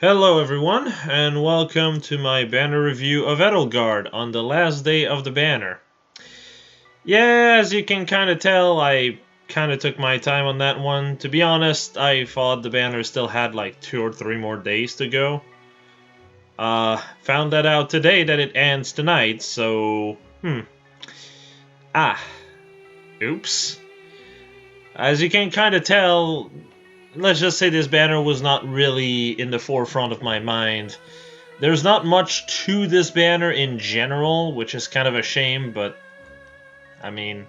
Hello everyone, and welcome to my banner review of Edelgard on the last day of the banner. Yeah, as you can kind of tell, I kind of took my time on that one. To be honest, I thought the banner still had like 2 or 3 more days to go. Found that out today that it ends tonight, so... Ah. Oops. As you can kind of tell, let's just say this banner was not really in the forefront of my mind. There's not much to this banner in general, which is kind of a shame, but I mean,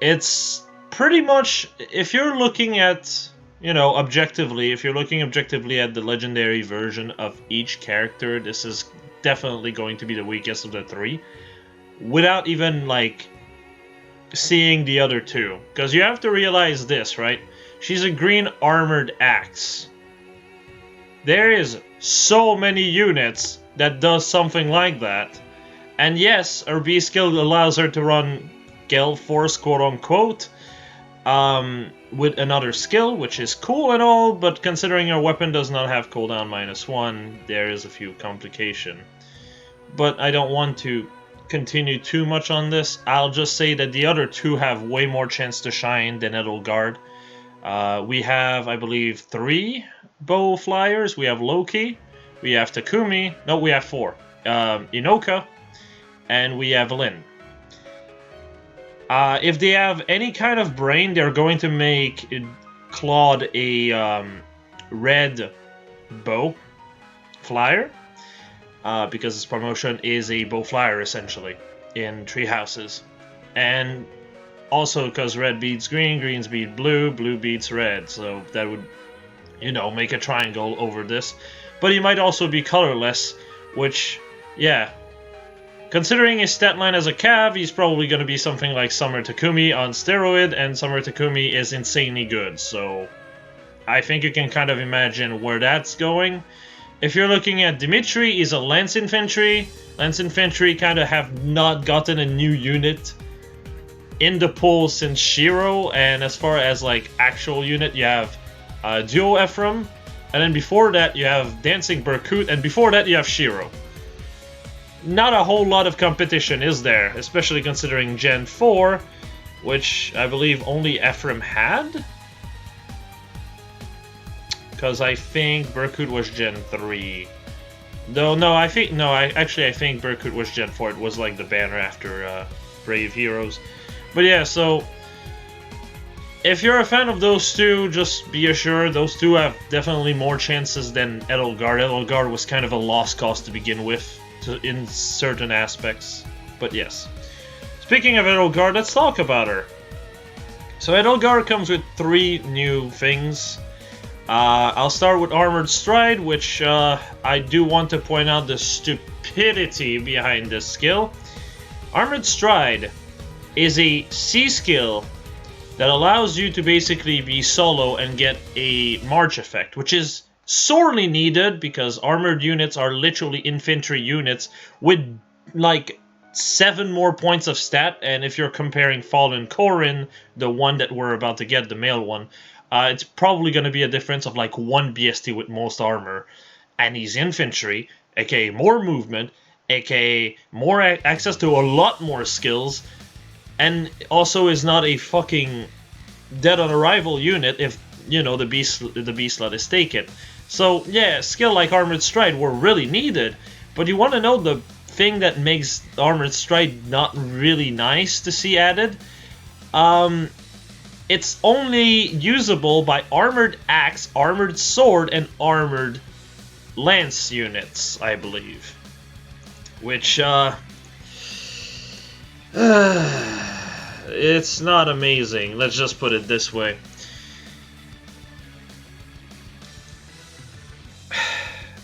it's pretty much, if you're looking at, objectively, if you're looking objectively at the legendary version of each character, this is definitely going to be the weakest of the three, without even, like, seeing the other two. Because you have to realize this, right? She's a green armored axe. There is so many units that does something like that. And yes, her B skill allows her to run Gale Force, quote-unquote, with another skill, which is cool and all, but considering her weapon does not have cooldown -1, there is a few complications. But I don't want to continue too much on this. I'll just say that the other two have way more chance to shine than Edelgard. We have, I believe, 3 bow flyers. We have Loki, we have Takumi, no, we have 4. Inoka, and we have Lin. If they have any kind of brain, they're going to make Claude a red bow flyer, because his promotion is a bow flyer, essentially, in Tree Houses. And also because red beats green, greens beat blue, blue beats red, so that would, make a triangle over this. But he might also be colorless, which, yeah. Considering his stat line as a cav, he's probably going to be something like Summer Takumi on steroid, and Summer Takumi is insanely good, so I think you can kind of imagine where that's going. If you're looking at Dimitri, he's a Lance Infantry. Lance Infantry kind of have not gotten a new unit in the pool since Shiro, and as far as like actual unit, you have Duo Ephraim, and then before that you have Dancing Berkut, and before that you have Shiro. Not a whole lot of competition is there, especially considering Gen 4, which I believe only Ephraim had? Because I think Berkut was Gen 3. I think Berkut was Gen 4. It was like the banner after Brave Heroes. But yeah, so if you're a fan of those two, just be assured those two have definitely more chances than Edelgard. Edelgard was kind of a lost cause to begin with, in certain aspects. But yes. Speaking of Edelgard, let's talk about her. So Edelgard comes with 3 new things. I'll start with Armored Stride, which I do want to point out the stupidity behind this skill. Armored Stride is a C skill that allows you to basically be solo and get a march effect, which is sorely needed because armored units are literally infantry units with like 7 more points of stat, and if you're comparing Fallen Corrin, the one that we're about to get, the male one, it's probably going to be a difference of like 1 BST with most armor, and he's infantry, aka more movement, aka more access to a lot more skills, and also is not a fucking dead on arrival unit if, the B slot is taken. So yeah, skill like Armored Stride were really needed, but you want to know the thing that makes Armored Stride not really nice to see added? It's only usable by Armored Axe, Armored Sword, and Armored Lance units, I believe. Which, it's not amazing, let's just put it this way.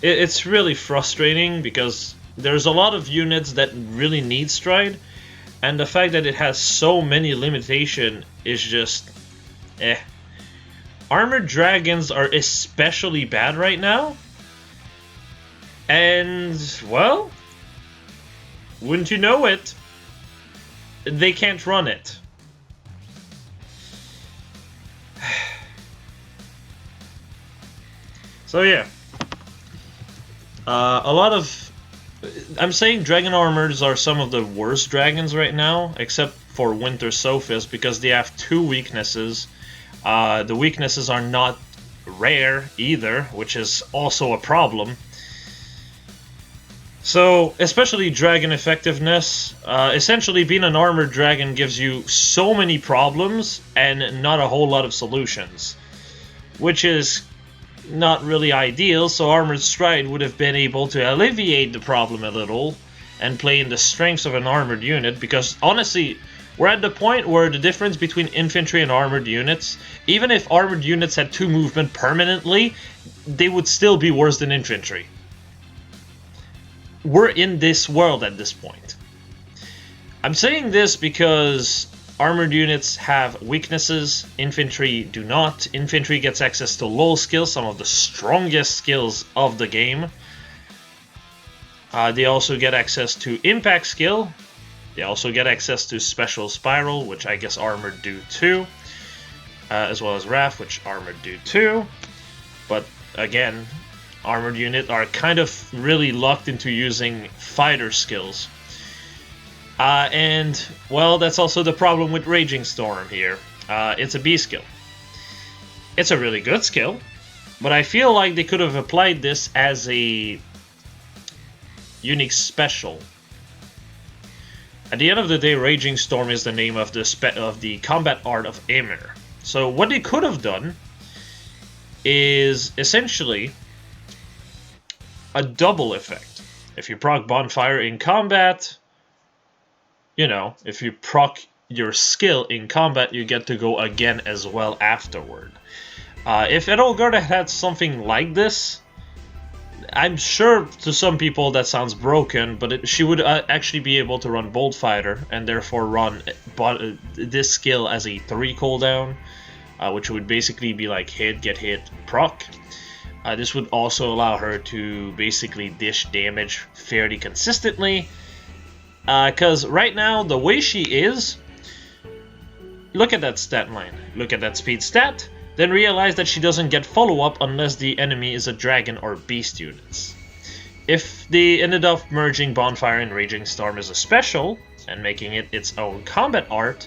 It's really frustrating because there's a lot of units that really need Stride, and the fact that it has so many limitations is just Armored Dragons are especially bad right now, and, well, wouldn't you know it, they can't run it. So yeah, A lot of... I'm saying dragon armors are some of the worst dragons right now, except for Winter Sophist, because they have two weaknesses. The weaknesses are not rare either, which is also a problem. So, especially dragon effectiveness, essentially being an armored dragon gives you so many problems and not a whole lot of solutions, which is not really ideal. So Armored Stride would have been able to alleviate the problem a little and play in the strengths of an armored unit, because honestly, we're at the point where the difference between infantry and armored units, even if armored units had 2 movement permanently, they would still be worse than infantry. We're in this world at this point. I'm saying this because armored units have weaknesses, infantry do not. Infantry gets access to lull skills, some of the strongest skills of the game. They also get access to impact skill. They also get access to special spiral, which I guess armored do too. As well as wrath, which armored do too. But again, armored units are kind of really locked into using fighter skills. And, well, that's also the problem with Raging Storm here. It's a B skill. It's a really good skill, but I feel like they could have applied this as a unique special. At the end of the day, Raging Storm is the name of the combat art of Emir. So what they could have done is essentially a double effect. If you proc Bonfire in combat, you know, if you proc your skill in combat, you get to go again as well afterward. If Edelgard had something like this, I'm sure to some people that sounds broken, but she would actually be able to run Bolt Fighter and therefore run this skill as a 3 cooldown, which would basically be like hit, get hit, proc. This would also allow her to basically dish damage fairly consistently. Because right now, the way she is, look at that stat line, look at that speed stat, then realize that she doesn't get follow-up unless the enemy is a dragon or beast units. If they ended up merging Bonfire and Raging Storm as a special, and making it its own combat art,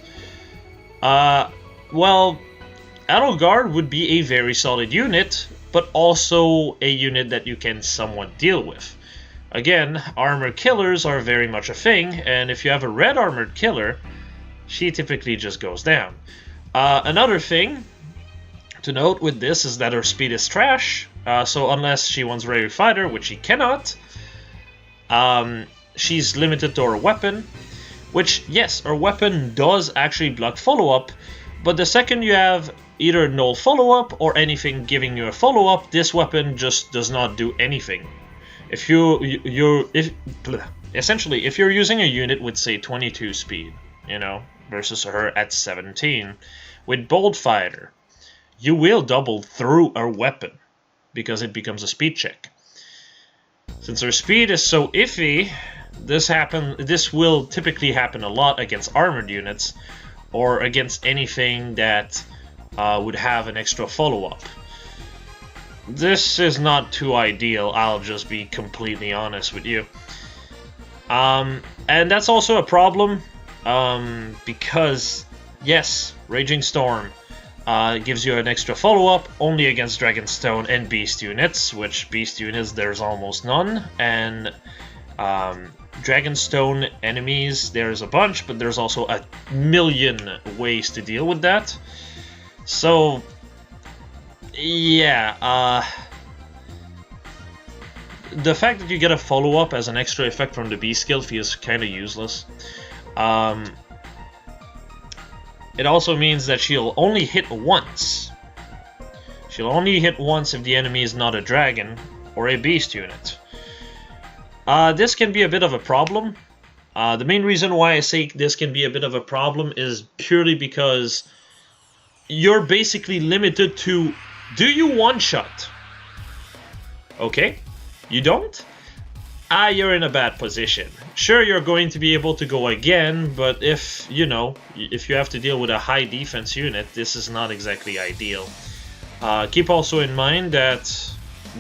well, Edelgard would be a very solid unit, but also a unit that you can somewhat deal with. Again, armored killers are very much a thing, and if you have a red armored killer, she typically just goes down. Another thing to note with this is that her speed is trash, so unless she wants Rare Fighter, which she cannot, she's limited to her weapon, which, yes, her weapon does actually block follow-up, but the second you have either null follow-up or anything giving you a follow-up, this weapon just does not do anything. Essentially, if you're using a unit with, say, 22 speed, you know, versus her at 17, with Bolt Fighter, you will double through her weapon, because it becomes a speed check. Since her speed is so iffy, this will typically happen a lot against armored units, or against anything that would have an extra follow-up. This is not too ideal, I'll just be completely honest with you. And that's also a problem, because, yes, Raging Storm gives you an extra follow-up only against Dragonstone and Beast units, which Beast units there's almost none, and Dragonstone enemies there's a bunch, but there's also a million ways to deal with that. So, yeah, the fact that you get a follow-up as an extra effect from the B skill feels kind of useless. It also means that she'll only hit once. She'll only hit once if the enemy is not a dragon or a beast unit. This can be a bit of a problem. The main reason why I say this can be a bit of a problem is purely because you're basically limited to, do you one-shot? Okay, you don't? You're in a bad position. Sure, you're going to be able to go again, but if you have to deal with a high defense unit, this is not exactly ideal. Keep also in mind that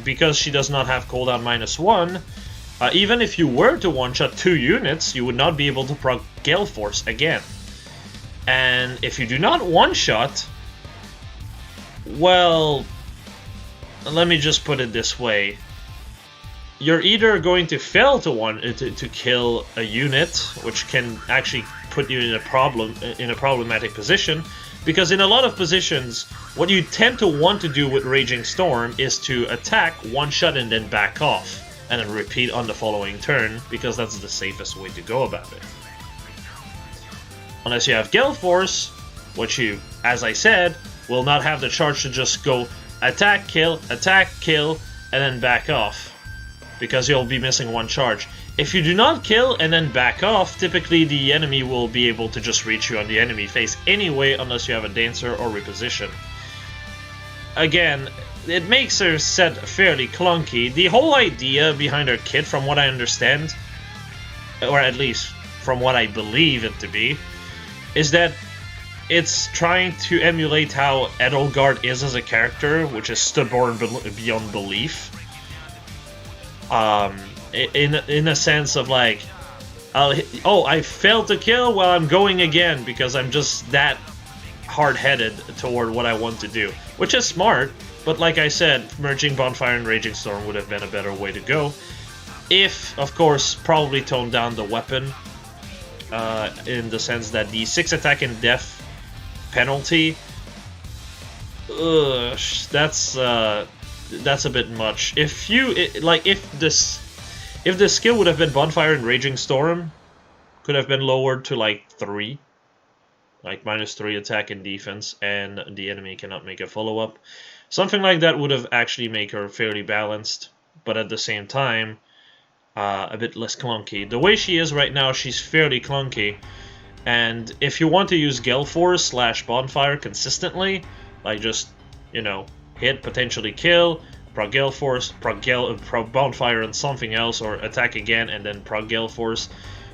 because she does not have cooldown -1, even if you were to one-shot 2 units, you would not be able to proc Gale Force again. And if you do not one-shot, well, let me just put it this way. You're either going to fail to kill a unit, which can actually put you in a problematic position, because in a lot of positions, what you tend to want to do with Raging Storm is to attack, one-shot, and then back off, and then repeat on the following turn, because that's the safest way to go about it. Unless you have Gale Force, which you, as I said, will not have the charge to just go attack, kill, and then back off, because you'll be missing one charge. If you do not kill and then back off, typically the enemy will be able to just reach you on the enemy face anyway, unless you have a Dancer or Reposition. Again, it makes her set fairly clunky. The whole idea behind her kit, from what I understand, or at least from what I believe it to be, is that it's trying to emulate how Edelgard is as a character, which is stubborn beyond belief. In a sense of like, oh, I failed to kill, well, I'm going again, because I'm just that hard-headed toward what I want to do. Which is smart, but like I said, merging Bonfire and Raging Storm would have been a better way to go. If, of course, probably toned down the weapon, in the sense that the 6 attack and death penalty, that's a bit much. If the skill would have been Bonfire and Raging Storm, could have been lowered to like 3, like -3 attack and defense, and the enemy cannot make a follow-up. Something like that would have actually made her fairly balanced, but at the same time, a bit less clunky. The way she is right now, she's fairly clunky, and if you want to use Gale Force / Bonfire consistently, like just, you know, hit, potentially kill, proc Gale Force, proc Bonfire and something else, or attack again and then proc Gale Force,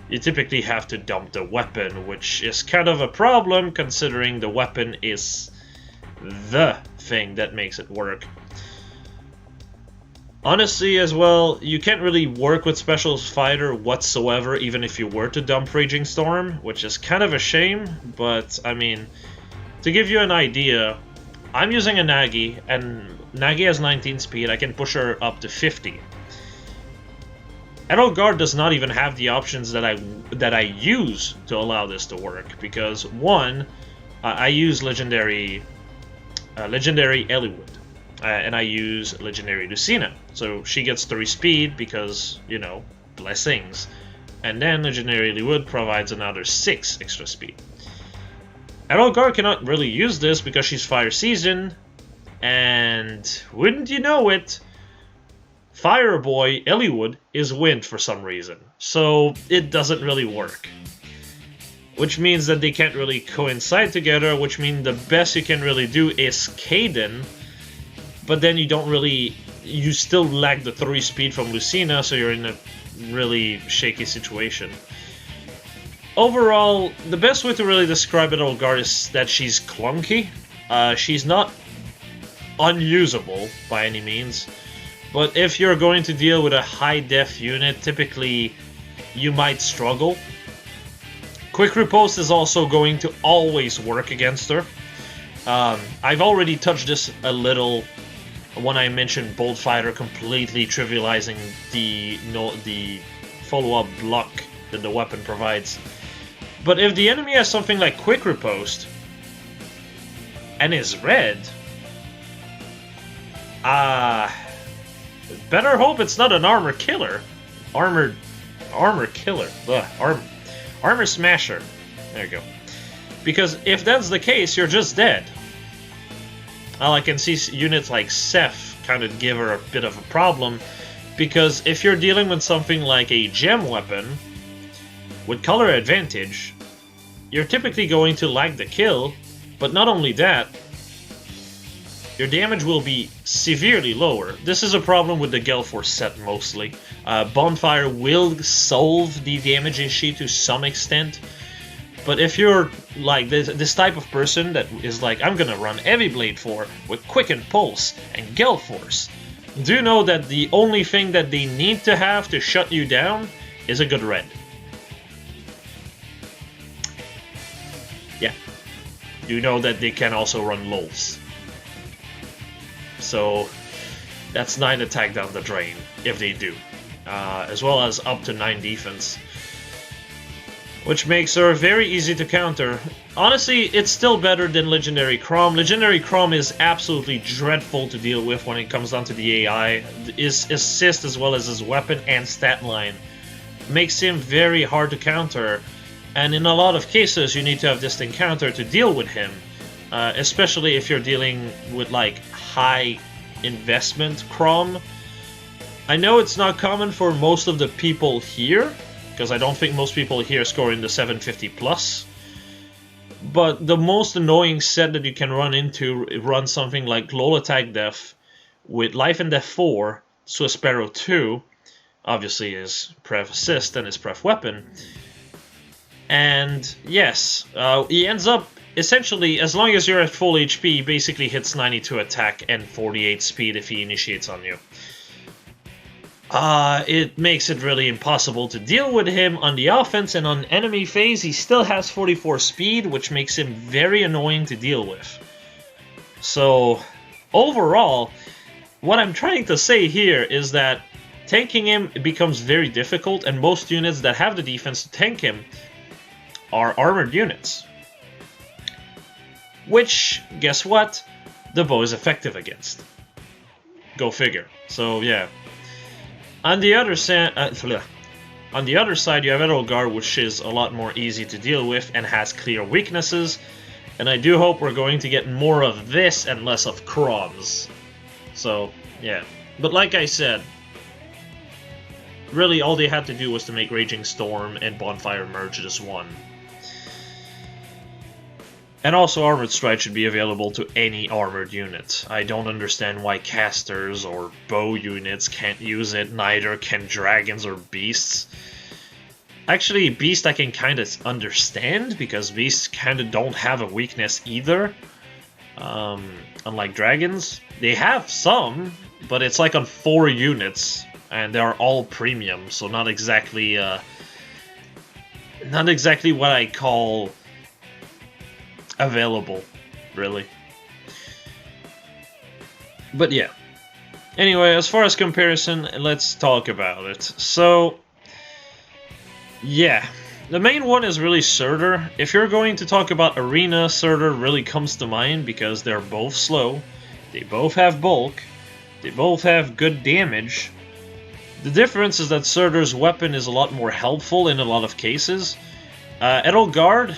you typically have to dump the weapon, which is kind of a problem considering the weapon is the thing that makes it work. Honestly, as well, you can't really work with Specialist Fighter whatsoever, even if you were to dump Raging Storm, which is kind of a shame, but, I mean, to give you an idea, I'm using a Nagi, and Nagi has 19 speed. I can push her up to 50. Edelgard does not even have the options that I use to allow this to work, because, one, I use Legendary Eliwood. And I use Legendary Lucina, so she gets 3 speed because, you know, blessings. And then Legendary Eliwood provides another 6 extra speed. Edelgard cannot really use this because she's Fire Season, and wouldn't you know it, Fireboy Eliwood is Wind for some reason, so it doesn't really work. Which means that they can't really coincide together, which means the best you can really do is Kaden, but then you still lack the 3 speed from Lucina, so you're in a really shaky situation. Overall, the best way to really describe Edelgard is that she's clunky. She's not unusable by any means, but if you're going to deal with a high-def unit, typically you might struggle. Quick Riposte is also going to always work against her. I've already touched this a little when I mentioned Bolt Fighter completely trivializing the follow-up block that the weapon provides. But if the enemy has something like Quick Riposte and is red, better hope it's not an armor killer. Armor killer. Armor smasher. There you go. Because if that's the case, you're just dead. Well, I can see units like Seth kind of give her a bit of a problem, because if you're dealing with something like a gem weapon with color advantage, you're typically going to lag the kill, but not only that, your damage will be severely lower. This is a problem with the Gale Force set mostly. Bonfire will solve the damage issue to some extent, but if you're like this type of person that is like, I'm gonna run Heavy Blade 4 with Quicken Pulse and Gale Force, do know that the only thing that they need to have to shut you down is a good red. Yeah. Do know that they can also run lulls. So that's 9 attack down the drain, if they do. As well as up to 9 defense. Which makes her very easy to counter. Honestly, it's still better than Legendary Chrom. Legendary Chrom is absolutely dreadful to deal with when it comes down to the AI. His assist as well as his weapon and stat line makes him very hard to counter. And in a lot of cases, you need to have this encounter to deal with him. Especially if you're dealing with like high investment Chrom. I know it's not common for most of the people here, because I don't think most people here score in the 750 plus. But the most annoying set that you can run into run something like Low Attack Def with Life and Death 4, Swiss Sparrow 2, obviously his Pref Assist and his Pref Weapon. And yes, he ends up essentially, as long as you're at full HP, he basically hits 92 attack and 48 speed if he initiates on you. It makes it really impossible to deal with him on the offense, and on enemy phase he still has 44 speed, which makes him very annoying to deal with. So, overall, what I'm trying to say here is that tanking him becomes very difficult, and most units that have the defense to tank him are armored units. Which, guess what? The bow is effective against. Go figure. So, yeah. On the other side, you have Edelgard, which is a lot more easy to deal with and has clear weaknesses. And I do hope we're going to get more of this and less of Chroms. So, yeah. But like I said, really all they had to do was to make Raging Storm and Bonfire merge as one. And also Armored Strike should be available to any armored unit. I don't understand why casters or bow units can't use it, neither can dragons or beasts. Actually, beast I can kind of understand, because beasts kind of don't have a weakness either. Unlike dragons. They have some, but it's like on 4 units, and they're all premium, so not exactly what I call available, really. But yeah. Anyway, as far as comparison, let's talk about it. So, yeah. The main one is really Surtur. If you're going to talk about Arena, Surtur really comes to mind because they're both slow, they both have bulk, they both have good damage. The difference is that Surtur's weapon is a lot more helpful in a lot of cases. Edelgard,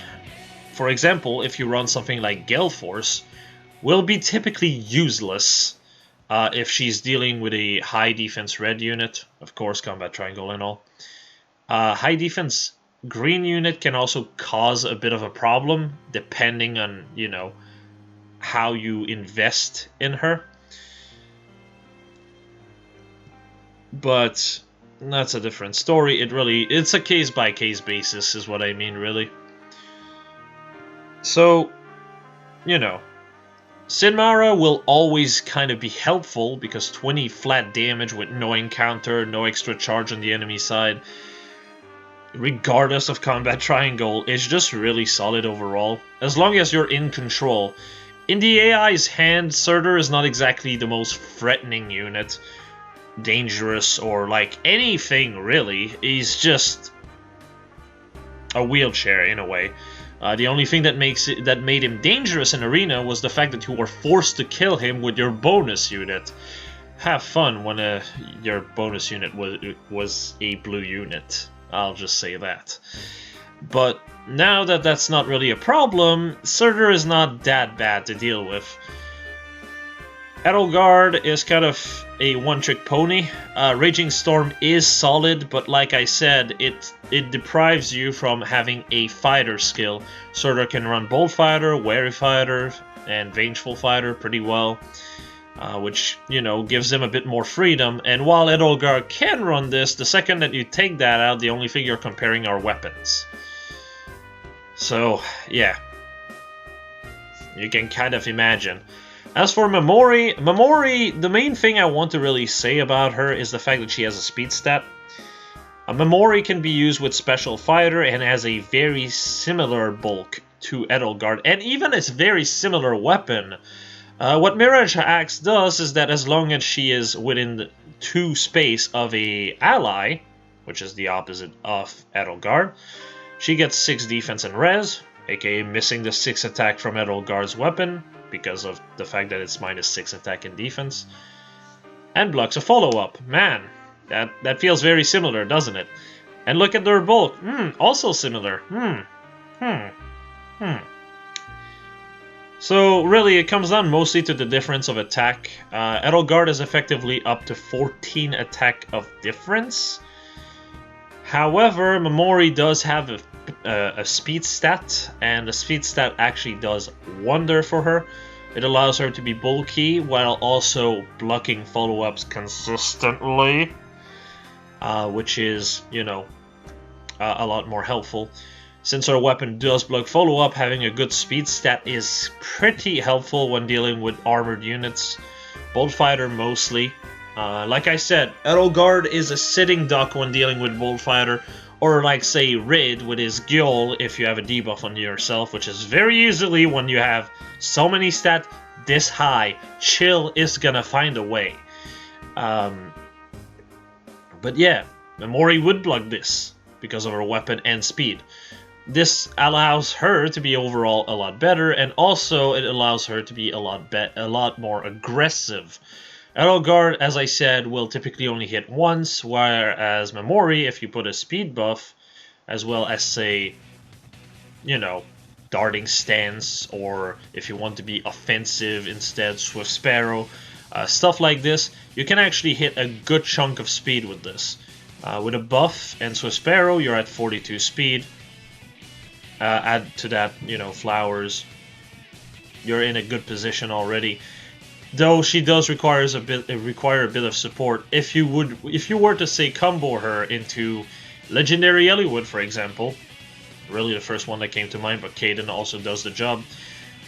for example, if you run something like Gale Force, will be typically useless if she's dealing with a high defense red unit, of course, combat triangle and all. High defense green unit can also cause a bit of a problem, depending on, you know, how you invest in her. But that's a different story. It's a case-by-case basis is what I mean, really. So, you know, Sinmara will always kind of be helpful because 20 flat damage with no encounter, no extra charge on the enemy side, regardless of combat triangle, is just really solid overall, as long as you're in control. In the AI's hand, Surtur is not exactly the most threatening unit, dangerous, or like anything really. He's just a wheelchair in a way. The only thing that made him dangerous in Arena was the fact that you were forced to kill him with your bonus unit. Have fun when your bonus unit was a blue unit. I'll just say that. But now that that's not really a problem, Surtur is not that bad to deal with. Edelgard is kind of a one-trick pony. Raging Storm is solid, but like I said, it deprives you from having a fighter skill. Surtur can run Bold Fighter, Wary Fighter, and Vengeful Fighter pretty well, which, you know, gives him a bit more freedom. And while Edelgard can run this, the second that you take that out, the only thing you're comparing are weapons. So, yeah. You can kind of imagine. As for Memori, the main thing I want to really say about her is the fact that she has a speed stat. A Memori can be used with Special Fighter and has a very similar bulk to Edelgard, and even a very similar weapon. What Mirage Axe does is that as long as she is within the 2 space of a ally, which is the opposite of Edelgard, she gets 6 defense and res, aka missing the 6 attack from Edelgard's weapon, because of the fact that it's minus 6 attack and defense, and blocks a follow-up. Man, that feels very similar, doesn't it? And look at their bulk. Also similar. So really, it comes down mostly to the difference of attack. Edelgard is effectively up to 14 attack of difference. However, Memori does have a speed stat, and the speed stat actually does wonder for her. It allows her to be bulky while also blocking follow-ups consistently, which is, you know, a lot more helpful. Since our weapon does block follow-up, having a good speed stat is pretty helpful when dealing with armored units. Bolt Fighter mostly. Like I said, Edelgard is a sitting duck when dealing with Bolt Fighter, or like say Rid with his Gyoll if you have a debuff on yourself, which is very easily when you have so many stats this high. Chill is gonna find a way. But yeah, Memori would block this because of her weapon and speed. This allows her to be overall a lot better, and also it allows her to be a lot more aggressive. Edelgard, as I said, will typically only hit once, whereas Memori, if you put a speed buff, as well as, say, you know, darting stance, or if you want to be offensive instead, Swift Sparrow, stuff like this, you can actually hit a good chunk of speed with this. With a buff and Swift Sparrow, you're at 42 speed. Add to that, you know, flowers. You're in a good position already. Though she does require a bit of support. If you were to say combo her into Legendary Eliwood, for example, really the first one that came to mind, but Kaden also does the job.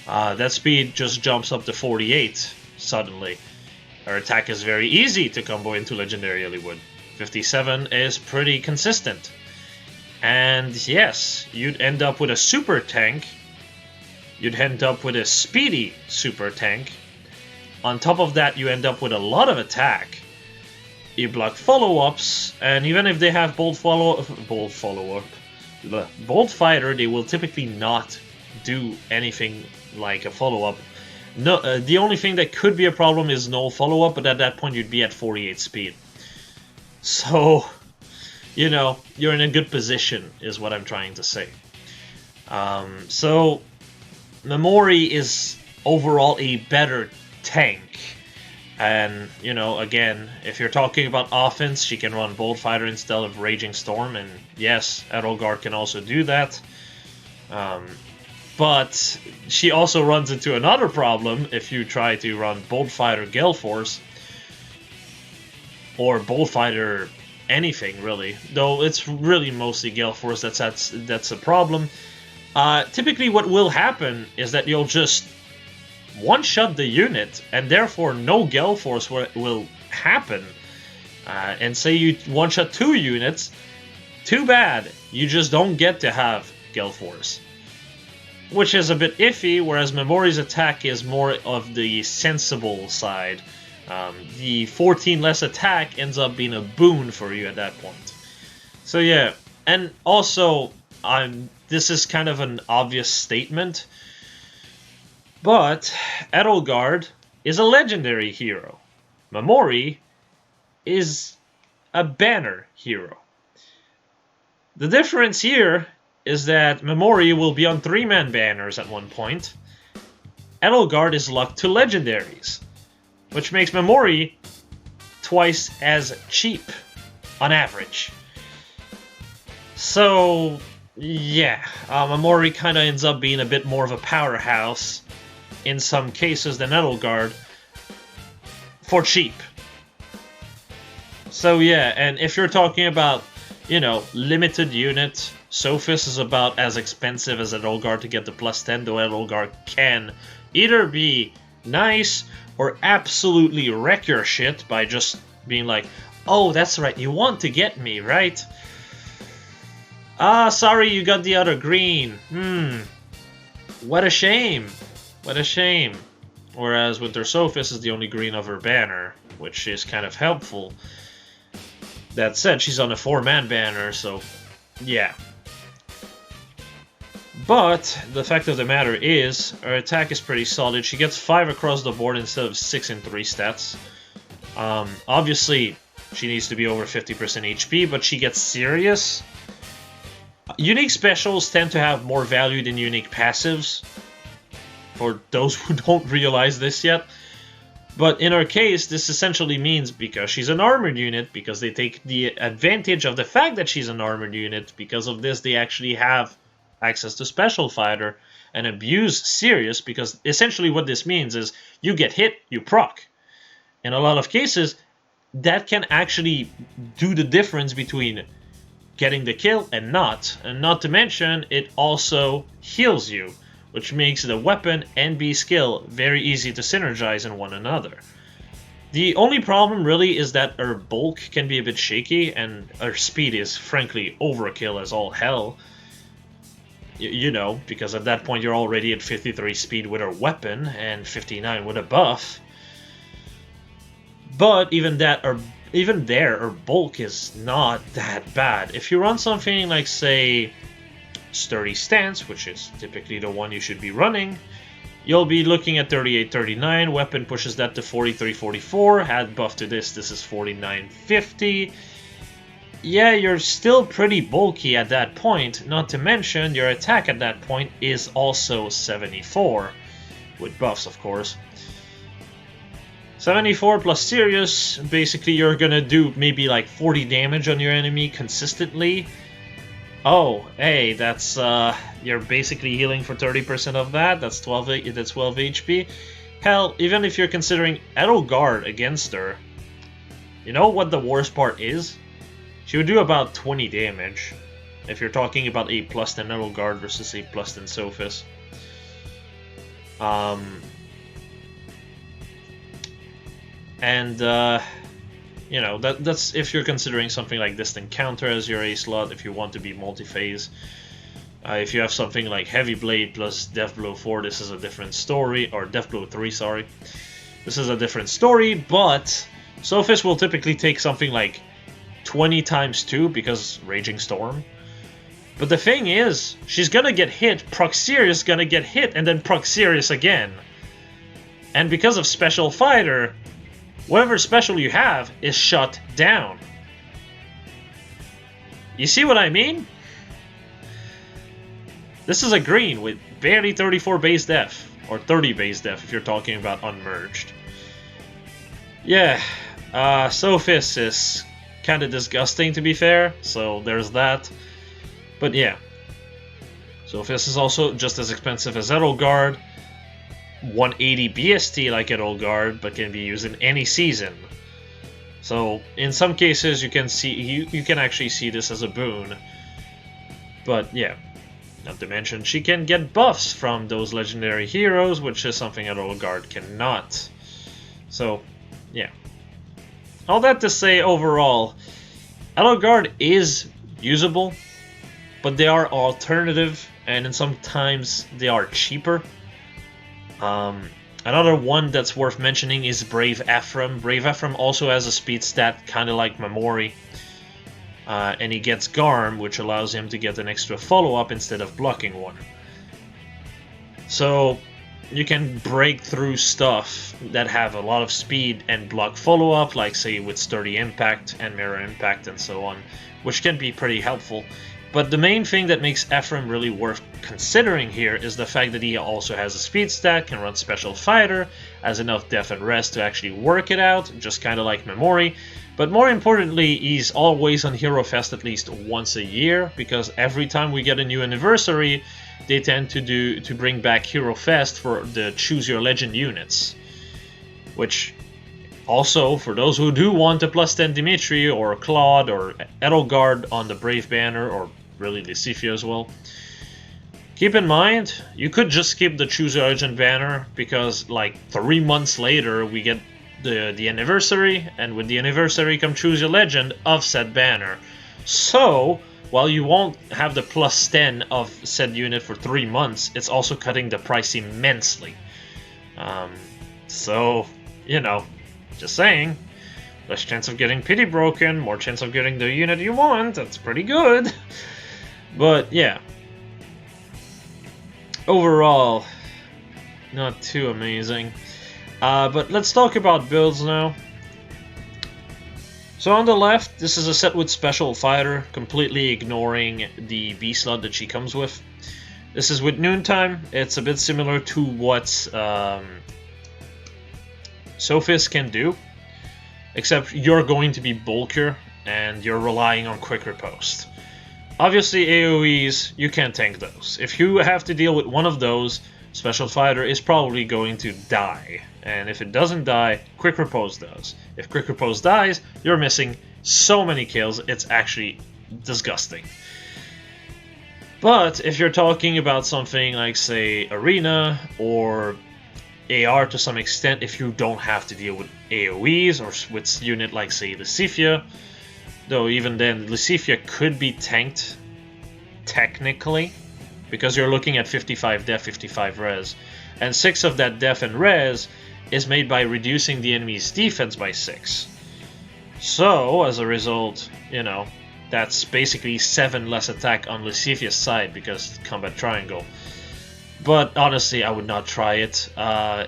That speed just jumps up to 48 suddenly. Her attack is very easy to combo into Legendary Eliwood. 57 is pretty consistent. And yes, you'd end up with a super tank. You'd end up with a speedy super tank. On top of that, you end up with a lot of attack. You block follow-ups, and even if they have Bolt Fighter, they will typically not do anything like a follow-up. No, the only thing that could be a problem is no follow-up, but at that point you'd be at 48 speed. So, you know, you're in a good position, is what I'm trying to say. So, Memori is overall a better tank. And, you know, again, if you're talking about offense, she can run Bolt Fighter instead of Raging Storm, and yes, Edelgard can also do that. But she also runs into another problem if you try to run Bolt Fighter Gale Force, or Bolt Fighter anything, really. Though it's really mostly Gale Force that's a problem. Typically what will happen is that you'll just one-shot the unit, and therefore no Gale Force will happen. And say you one-shot 2 units, too bad, you just don't get to have Gale Force. Which is a bit iffy, whereas Memori's attack is more of the sensible side. The 14 less attack ends up being a boon for you at that point. So yeah, and also, this is kind of an obvious statement, but Edelgard is a legendary hero. Memori is a banner hero. The difference here is that Memori will be on 3-man banners at one point. Edelgard is locked to legendaries, which makes Memori twice as cheap on average. So, yeah, Memori kind of ends up being a bit more of a powerhouse in some cases than Edelgard for cheap. So yeah, and if you're talking about, you know, limited unit, Sophis is about as expensive as Edelgard to get the +10, though Edelgard can either be nice, or absolutely wreck your shit by just being like, oh, that's right, you want to get me, right? Ah, sorry, you got the other green. What a shame. What a shame. Whereas Winter Sophis is the only green of her banner, which is kind of helpful. That said, she's on a 4-man banner, so yeah. But the fact of the matter is, her attack is pretty solid. She gets 5 across the board instead of 6 in 3 stats. Obviously, she needs to be over 50% HP, but she gets serious. Unique specials tend to have more value than unique passives, for those who don't realize this yet. But in her case, this essentially means because she's an armored unit, because they take the advantage of the fact that she's an armored unit, because of this they actually have access to Special Fighter and abuse Serious, because essentially what this means is you get hit, you proc. In a lot of cases, that can actually do the difference between getting the kill and not to mention it also heals you, which makes the weapon and B skill very easy to synergize in one another. The only problem really is that her bulk can be a bit shaky, and her speed is frankly overkill as all hell. You know, because at that point you're already at 53 speed with her weapon and 59 with a buff. But even there, her bulk is not that bad. If you run something like, say, Sturdy Stance, which is typically the one you should be running, you'll be looking at 38-39, weapon pushes that to 43-44, add buff to this is 49-50. Yeah, you're still pretty bulky at that point, not to mention your attack at that point is also 74, with buffs of course. 74 plus Serious, basically you're gonna do maybe like 40 damage on your enemy consistently. Oh, hey, that's, you're basically healing for 30% of that, that's 12 HP. Hell, even if you're considering Edelgard against her, you know what the worst part is? She would do about 20 damage, if you're talking about A+ than Edelgard versus A+ than Sophis. You know, that's if you're considering something like Distant Counter as your A slot, if you want to be multi-phase. If you have something like Heavy Blade plus Death Blow 4, this is a different story, or Death Blow 3, sorry. This is a different story, but Sophis will typically take something like 20 times 2 because Raging Storm. But the thing is, she's gonna get hit, proc Serious gonna get hit, and then proc Serious again. And because of Special Fighter, whatever special you have is shut down. You see what I mean? This is a green with barely 34 base def, or 30 base def if you're talking about unmerged. Yeah, Sophis is kind of disgusting to be fair, so there's that. But yeah, Sophis is also just as expensive as Edelgard. 180 BST like Edelgard, but can be used in any season. So in some cases you can actually see this as a boon. But yeah, not to mention she can get buffs from those legendary heroes, which is something Edelgard cannot. So yeah. All that to say, overall, Edelgard is usable, but they are alternative, and sometimes they are cheaper. Another one that's worth mentioning is Brave Ephraim. Brave Ephraim also has a speed stat kind of like Memori, and he gets Garm, which allows him to get an extra follow-up instead of blocking one. So you can break through stuff that have a lot of speed and block follow-up, like say with Sturdy Impact and Mirror Impact and so on, which can be pretty helpful. But the main thing that makes Ephraim really worth considering here is the fact that he also has a speed stat, can run Special Fighter, has enough Death and Rest to actually work it out, just kind of like Memori. But more importantly, he's always on Hero Fest at least once a year, because every time we get a new anniversary, they tend to bring back Hero Fest for the Choose Your Legend units. Which, also, for those who do want a plus 10 Dimitri, or Claude, or Edelgard on the Brave banner, or really Lucifia as well, Keep in mind, you could just skip the Choose Your Legend banner, because like 3 months later we get the anniversary, and with the anniversary come Choose Your Legend of said banner. So, while you won't have the plus 10 of said unit for 3 months, it's also cutting the price immensely. So, you know, just saying, less chance of getting pity broken, more chance of getting the unit you want, that's pretty good. But yeah, overall, not too amazing. But let's talk about builds now. So on the left, this is a set with Special Fighter, completely ignoring the B slot that she comes with. This is with Noontime. It's a bit similar to what Sophis can do, except you're going to be bulkier and you're relying on quick riposte. Obviously AoEs, you can't tank those. If you have to deal with one of those, Special Fighter is probably going to die. And if it doesn't die, Quick Riposte does. If Quick Riposte dies, you're missing so many kills, it's actually disgusting. But if you're talking about something like, say, Arena or AR to some extent, if you don't have to deal with AoEs or with unit like, say, Lucifia, though even then, Lucifia could be tanked, technically, because you're looking at 55 def, 55 res, and 6 of that def and res is made by reducing the enemy's defense by 6. So, as a result, you know, that's basically 7 less attack on Lucifia's side because combat triangle. But honestly, I would not try it.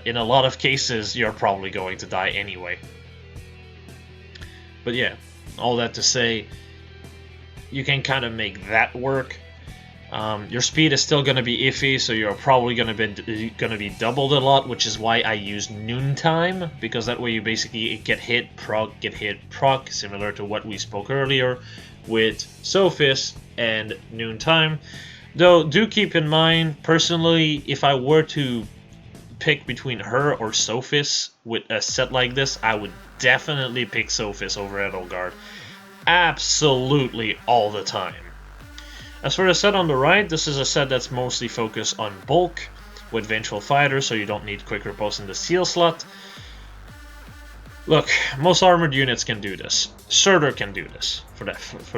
In a lot of cases, you're probably going to die anyway. But yeah, all that to say, you can kind of make that work. Your speed is still going to be iffy, so you're probably going to be doubled a lot, which is why I use Noontime, because that way you basically get hit, proc, similar to what we spoke earlier with Sophis and Noontime. Though, do keep in mind, personally, if I were to pick between her or Sophis with a set like this, I would definitely pick Sophis over Edelgard. Absolutely all the time. As for the set on the right, this is a set that's mostly focused on bulk with Vengeful Fighter, so you don't need Quick Riposte in the seal slot. Look, most armored units can do this. Surtur can do this for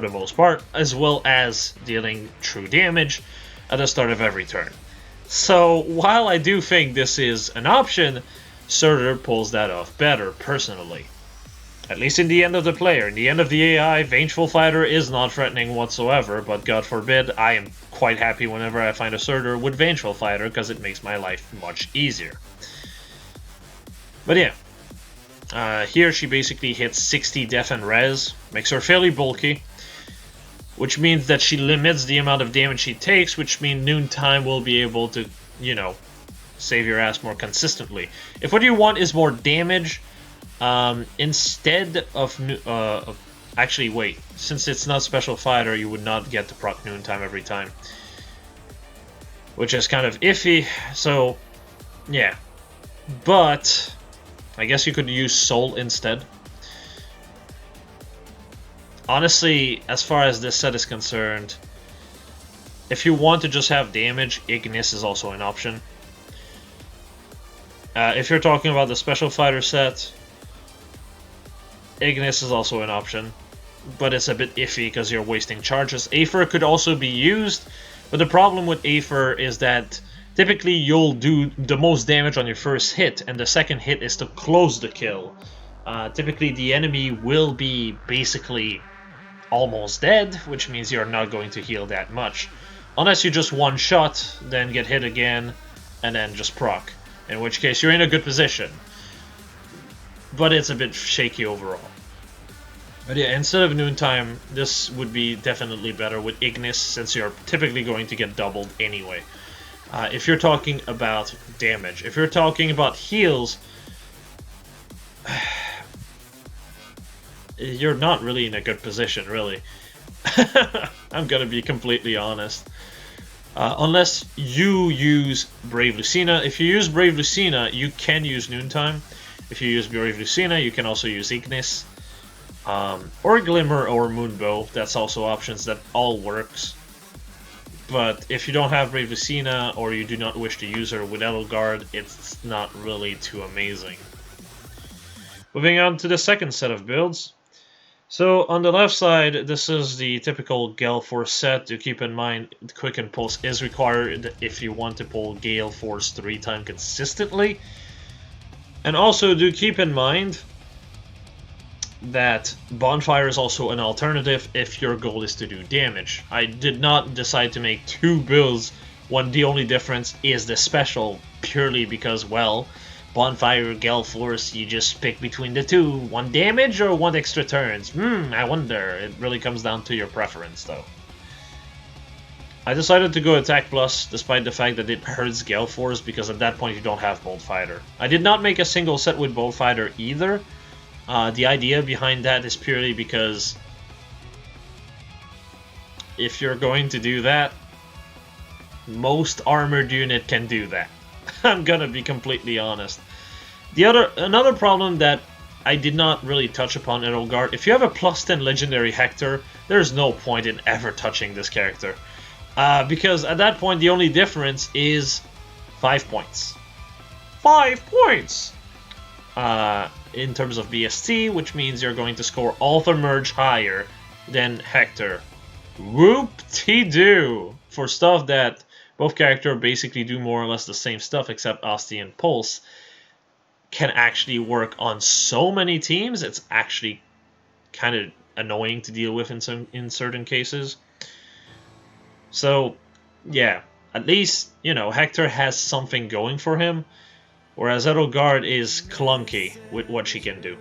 the most part, as well as dealing true damage at the start of every turn. So while I do think this is an option, Surtur pulls that off better, personally. At least in the end of the player. In the end of the AI, Vengeful Fighter is not threatening whatsoever, but God forbid, I am quite happy whenever I find a Surtur with Vengeful Fighter, because it makes my life much easier. But yeah, here she basically hits 60 def and res, makes her fairly bulky, which means that she limits the amount of damage she takes, which means Noontime will be able to, you know, save your ass more consistently. If what you want is more damage, instead of actually wait, since it's not Special Fighter, you would not get to proc Noontime every time, which is kind of iffy. So yeah, but I guess you could use Soul instead. Honestly, as far as this set is concerned, if you want to just have damage, Ignis is also an option. If you're talking about the Special Fighter set, Ignis is also an option, but it's a bit iffy because you're wasting charges. Aether could also be used, but the problem with Aether is that typically you'll do the most damage on your first hit, and the second hit is to close the kill. Typically the enemy will be basically almost dead, which means you're not going to heal that much. Unless you just one shot, then get hit again, and then just proc. In which case you're in a good position. But it's a bit shaky overall. But yeah, instead of Noontime, this would be definitely better with Ignis, since you're typically going to get doubled anyway. If you're talking about damage. If you're talking about heals, you're not really in a good position, really. I'm gonna be completely honest. Unless you use Brave Lucina. If you use Brave Lucina, you can use Noontime. If you use Brave Lucina, you can also use Ignis. Or Glimmer or Moonbow, that's also options that all works. but if you don't have Brave Lucina or you do not wish to use her with Edelgard, it's not really too amazing. Moving on to the second set of builds. So on the left side, this is the typical Gale Force set. To keep in mind, Quicken Pulse is required if you want to pull Gale Force 3 times consistently. And also do keep in mind that Bonfire is also an alternative if your goal is to do damage. I did not decide to make two builds when the only difference is the special, purely because, well, Bonfire, Gale Force, you just pick between the two. One damage or one extra turns? I wonder. It really comes down to your preference, though. I decided to go Attack Plus, despite the fact that it hurts Gale Force, because at that point you don't have Bolt Fighter. I did not make a single set with Bolt Fighter either. The idea behind that is purely because if you're going to do that, most armored unit can do that. I'm gonna be completely honest. Another problem that I did not really touch upon in Edelgard, if you have a plus 10 legendary Hector, there's no point in ever touching this character. Because at that point the only difference is 5 points. 5 points! In terms of BST, which means you're going to score Alpha Merge higher than Hector. Whoop-de-doo! For stuff that both characters basically do more or less the same stuff, except Asti and Pulse can actually work on so many teams, it's actually kind of annoying to deal with in certain cases. So, yeah, at least, you know, Hector has something going for him, whereas Edelgard is clunky with what she can do.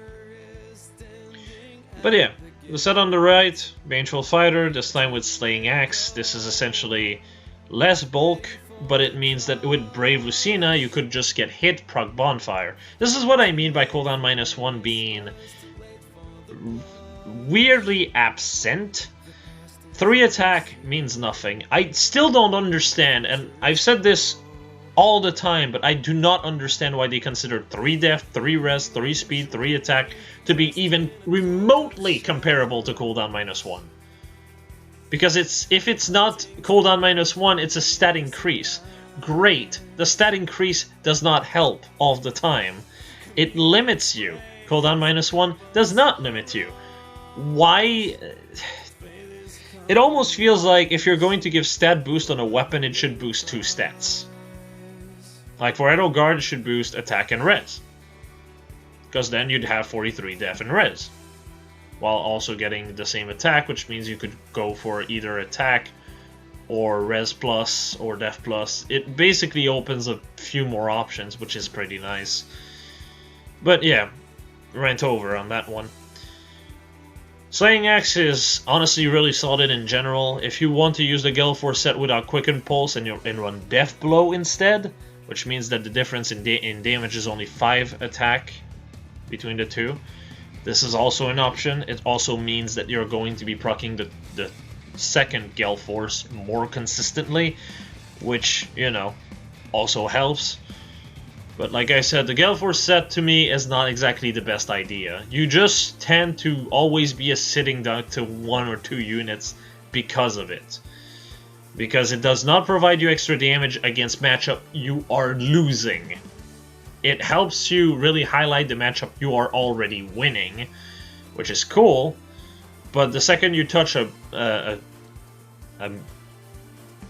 But yeah, the set on the right, Vengeful Fighter, this time with Slaying Axe. This is essentially less bulk, but it means that with Brave Lucina, you could just get hit, proc Bonfire. This is what I mean by cooldown -1 being weirdly absent. 3 attack means nothing. I still don't understand, and I've said this all the time, but I do not understand why they consider 3 def, 3 res, 3 speed, 3 attack to be even remotely comparable to cooldown -1. Because if it's not cooldown -1, it's a stat increase. Great. The stat increase does not help all the time. It limits you. Cooldown -1 does not limit you. Why? It almost feels like if you're going to give stat boost on a weapon, it should boost 2 stats. Like for Edelgard, it should boost attack and res. Because then you'd have 43 def and res, while also getting the same attack, which means you could go for either attack or res plus or def plus. It basically opens a few more options, which is pretty nice. But yeah, rant over on that one. Slaying Axe is honestly really solid in general. If you want to use the Gale Force set without Quicken Pulse and run Death Blow instead, which means that the difference in damage is only 5 attack between the two, this is also an option. It also means that you're going to be proccing the second Gale Force more consistently, which, you know, also helps. But like I said, the Gale Force set to me is not exactly the best idea. You just tend to always be a sitting duck to 1 or 2 units because of it. Because it does not provide you extra damage against matchup you are losing. It helps you really highlight the matchup you are already winning, which is cool. But the second you touch a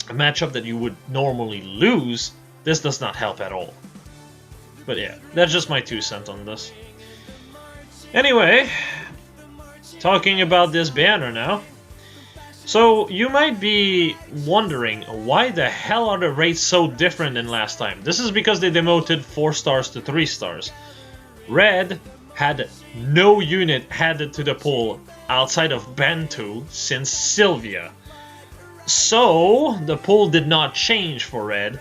matchup that you would normally lose, this does not help at all. But yeah, that's just my 2 cents on this. Anyway, talking about this banner now. So, you might be wondering, why the hell are the rates so different than last time? This is because they demoted 4 stars to 3 stars. Red had no unit added to the pool outside of Bantu since Sylvia. So, the pool did not change for Red,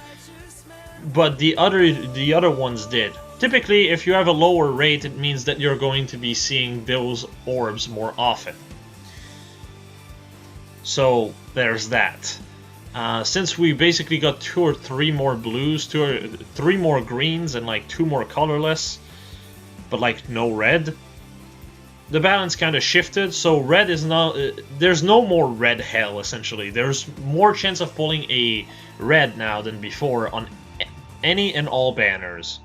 but the other ones did. Typically, if you have a lower rate, it means that you're going to be seeing those orbs more often. So there's that. Since we basically got 2 or 3 more blues, 2 or 3 more greens, and like 2 more colorless, but like no red, the balance kind of shifted, so red is now... there's no more red hell, essentially. There's more chance of pulling a red now than before on any and all banners.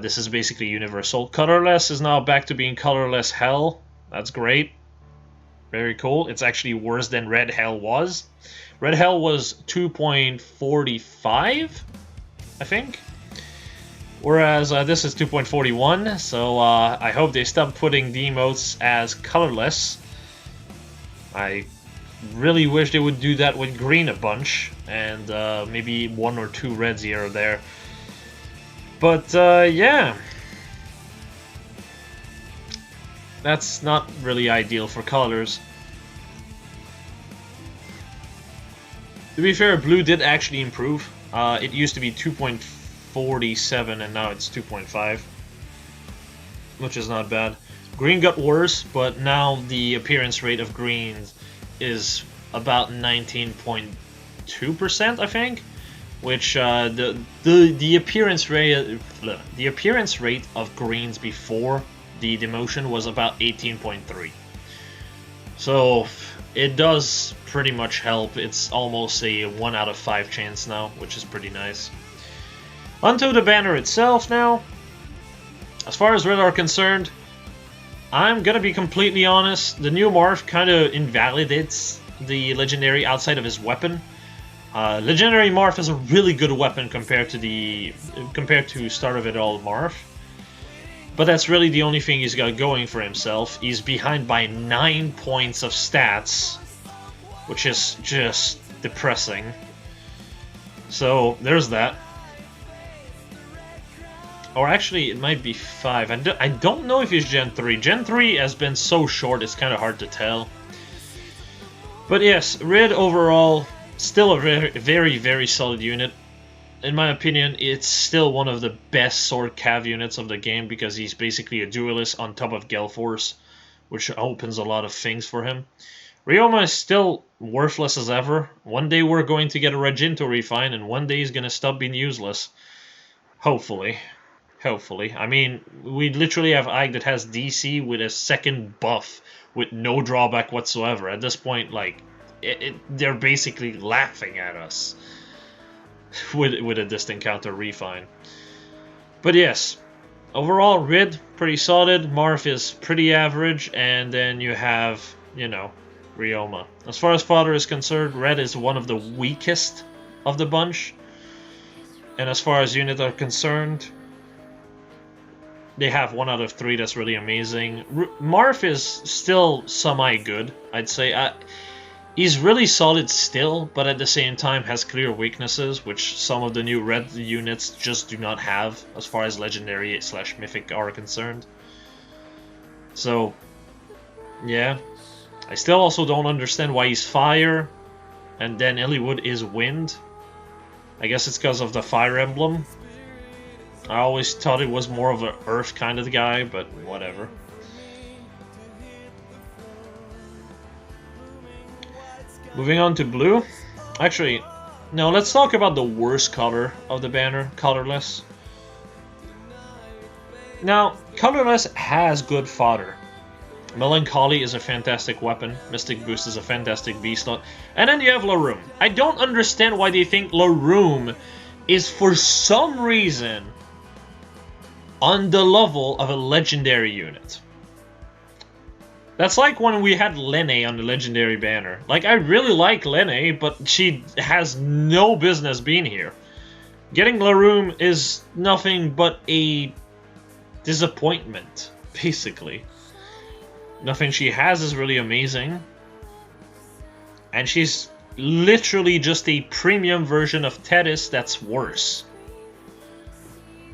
This is basically universal. Colorless is now back to being colorless hell. That's great. Very cool. It's actually worse than red hell was. Red hell was 2.45, I think. Whereas this is 2.41, so I hope they stop putting the emotes as colorless. I really wish they would do that with green a bunch, and maybe 1 or 2 reds here or there. But yeah, that's not really ideal for colors. To be fair, blue did actually improve. It used to be 2.47 and now it's 2.5, which is not bad. Green got worse, but now the appearance rate of green is about 19.2%, I think. Which the appearance rate of greens before the demotion was about 18.3. So it does pretty much help. It's almost a 1 out of 5 chance now, which is pretty nice. Onto the banner itself now. As far as red are concerned, I'm gonna be completely honest. The new morph kind of invalidates the legendary outside of his weapon. Legendary Morph is a really good weapon compared to Start of It All Morph. But that's really the only thing he's got going for himself. He's behind by 9 points of stats, which is just depressing. So there's that. Or actually, it might be 5. I don't know if he's Gen 3. Gen 3 has been so short, it's kind of hard to tell. But yes, red overall... still a very, very solid unit. In my opinion, it's still one of the best sword cav units of the game because he's basically a duelist on top of Gale Force, which opens a lot of things for him. Ryoma is still worthless as ever. One day we're going to get a Regin to refine, and one day he's going to stop being useless. Hopefully. Hopefully. I mean, we literally have Ike that has DC with a second buff with no drawback whatsoever. At this point, like... they're basically laughing at us with a distant counter refine. But yes, overall, red pretty solid, Marth is pretty average, and then you have, you know, Ryoma. As far as fodder is concerned, red is one of the weakest of the bunch, and as far as units are concerned, they have 1 out of 3 that's really amazing. Marth is still semi-good, I'd say. He's really solid still, but at the same time has clear weaknesses, which some of the new red units just do not have, as far as legendary / mythic are concerned. So, yeah. I still also don't understand why he's fire, and then Illywood is wind. I guess it's because of the fire emblem. I always thought it was more of an earth kind of guy, but whatever. Moving on to blue. Actually, no, let's talk about the worst color of the banner, colorless. Now, colorless has good fodder. Melancholy is a fantastic weapon. Mystic Boost is a fantastic B-slot. And then you have Laroom. I don't understand why they think Laroom is, for some reason, on the level of a legendary unit. That's like when we had Lene on the legendary banner. Like, I really like Lene, but she has no business being here. Getting Laroom is nothing but a disappointment, basically. Nothing she has is really amazing. And she's literally just a premium version of Tethys that's worse.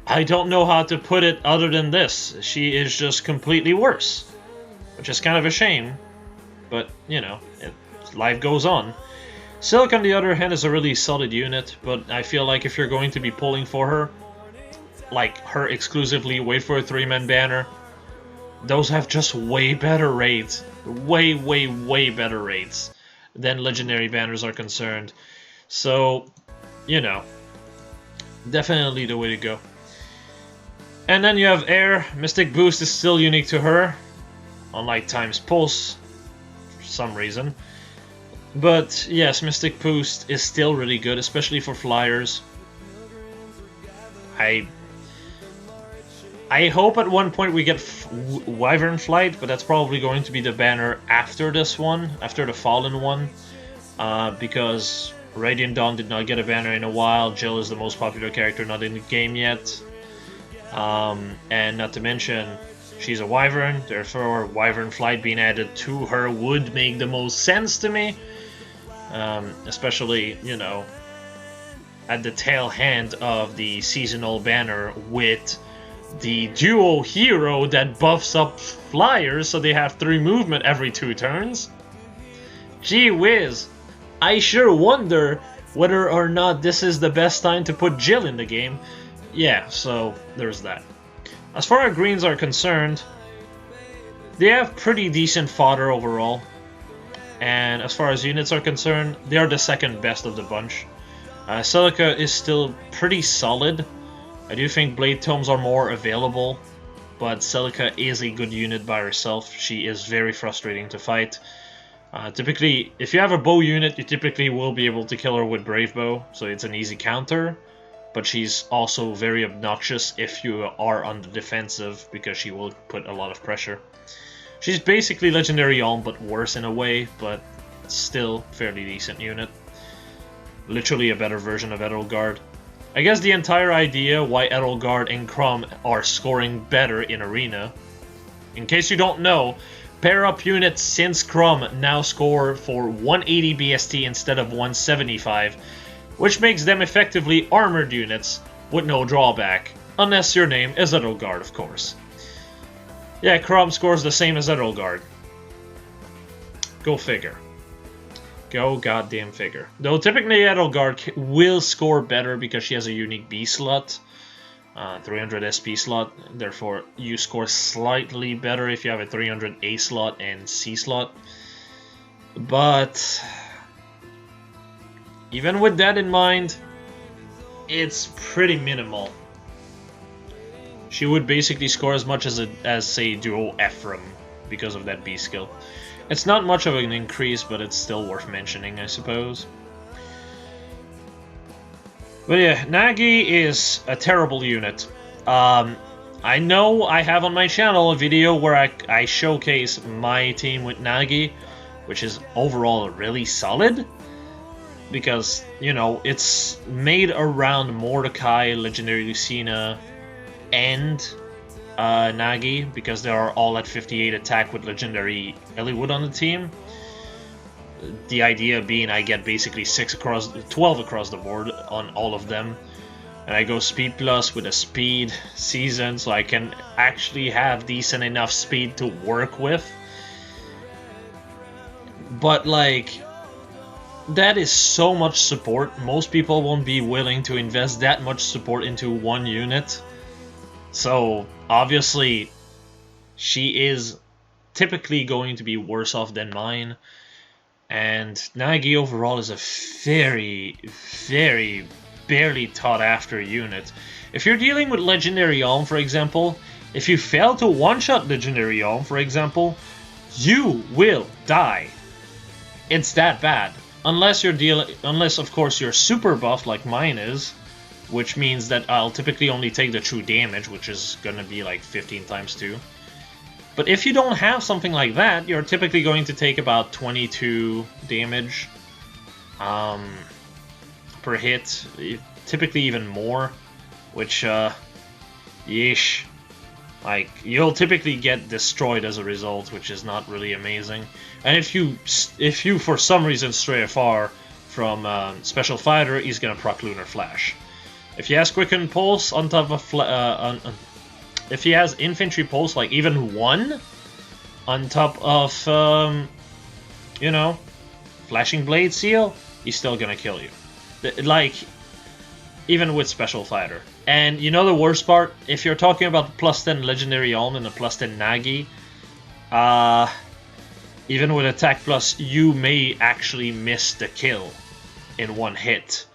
I don't know how to put it other than this. She is just completely worse. Which is kind of a shame, but, you know, life goes on. Silk, on the other hand, is a really solid unit, but I feel like if you're going to be pulling for her, like her exclusively, wait for a 3-man banner, those have just way better rates. Way, way, way better rates than legendary banners are concerned. So, you know, definitely the way to go. And then you have Air. Mystic Boost is still unique to her. unlike Time's Pulse, for some reason. But yes, Mystic Boost is still really good, especially for flyers. I hope at one point we get Wyvern Flight, but that's probably going to be the banner after this one, after the Fallen one, because Radiant Dawn did not get a banner in a while. Jill is the most popular character not in the game yet, and not to mention she's a Wyvern, therefore Wyvern Flight being added to her would make the most sense to me, especially, you know, at the tail end of the seasonal banner with the duo hero that buffs up flyers so they have 3 movement every 2 turns. Gee whiz, I sure wonder whether or not this is the best time to put Jill in the game. Yeah, so there's that. As far as greens are concerned, they have pretty decent fodder overall. And as far as units are concerned, they are the second best of the bunch. Celica is still pretty solid. I do think Blade Tomes are more available, but Celica is a good unit by herself. She is very frustrating to fight. Typically, if you have a bow unit, you typically will be able to kill her with Brave Bow, so it's an easy counter. But she's also very obnoxious if you are on the defensive, because she will put a lot of pressure. She's basically Legendary Yalm, but worse in a way, but still fairly decent unit. Literally a better version of Edelgard. I guess the entire idea why Edelgard and Chrom are scoring better in Arena. In case you don't know, pair-up units since Chrom now score for 180 BST instead of 175, which makes them effectively armored units with no drawback, unless your name is Edelgard, of course. Yeah, Chrom scores the same as Edelgard. Go figure. Go goddamn figure. Though typically Edelgard will score better because she has a unique B slot, 300 SP slot. Therefore, you score slightly better if you have a 300 A slot and C slot. But even with that in mind, it's pretty minimal. She would basically score as much as say duo Ephraim because of that B skill. It's not much of an increase, but it's still worth mentioning, I suppose. But yeah, Nagi is a terrible unit. I know I have on my channel a video where I showcase my team with Nagi, which is overall really solid. Because, you know, it's made around Mordecai, Legendary Lucina, and Nagi, because they are all at 58 attack with Legendary Eliwood on the team. The idea being I get basically 12 across the board on all of them. And I go Speed Plus with a Speed Season, so I can actually have decent enough speed to work with. But, like, that is so much support. Most people won't be willing to invest that much support into one unit. So, obviously, she is typically going to be worse off than mine. And Nagi overall is a very, very barely thought after unit. If you're dealing with Legendary Yalm, for example, if you fail to one-shot Legendary Yalm, for example, you will die. It's that bad. Unless of course you're super buffed like mine is, which means that I'll typically only take the true damage, which is gonna be like 15 times 2. But if you don't have something like that, you're typically going to take about 22 damage per hit, typically even more, which, yeesh. Like, you'll typically get destroyed as a result, which is not really amazing. And if you for some reason stray far from Special Fighter, he's gonna proc Lunar Flash. If he has Quicken Pulse on top of if he has Infantry Pulse, like even 1 on top of you know, Flashing Blade Seal, he's still gonna kill you. Like, even with Special Fighter. And you know the worst part? If you're talking about the plus 10 Legendary Yalm and the plus 10 Nagi, even with Attack Plus, you may actually miss the kill in one hit.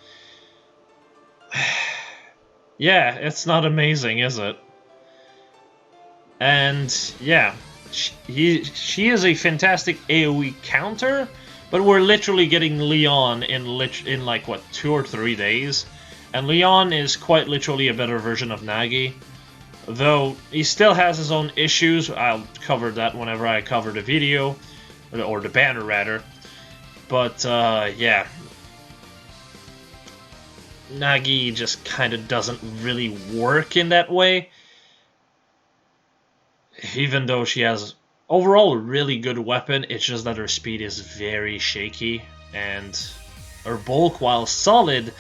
Yeah, it's not amazing, is it? And yeah, she is a fantastic AoE counter, but we're literally getting Leon in like what, 2 or 3 days, and Leon is quite literally a better version of Nagi, though he still has his own issues. I'll cover that whenever I cover the video, or the banner rather. But yeah, Nagi just kind of doesn't really work in that way. Even though she has overall a really good weapon, it's just that her speed is very shaky, and her bulk, while solid,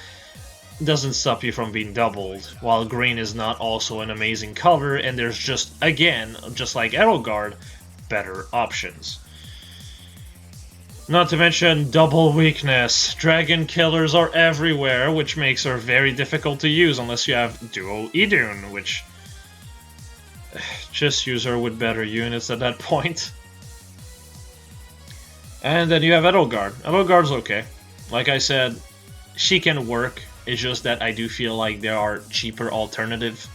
doesn't stop you from being doubled, while green is not also an amazing color, and there's just, again, just like Edelgard, better options. Not to mention double weakness. Dragon killers are everywhere, which makes her very difficult to use unless you have dual Idun, which... just use her with better units at that point. And then you have Edelgard. Edelgard's okay. Like I said, she can work. It's just that I do feel like there are cheaper alternatives.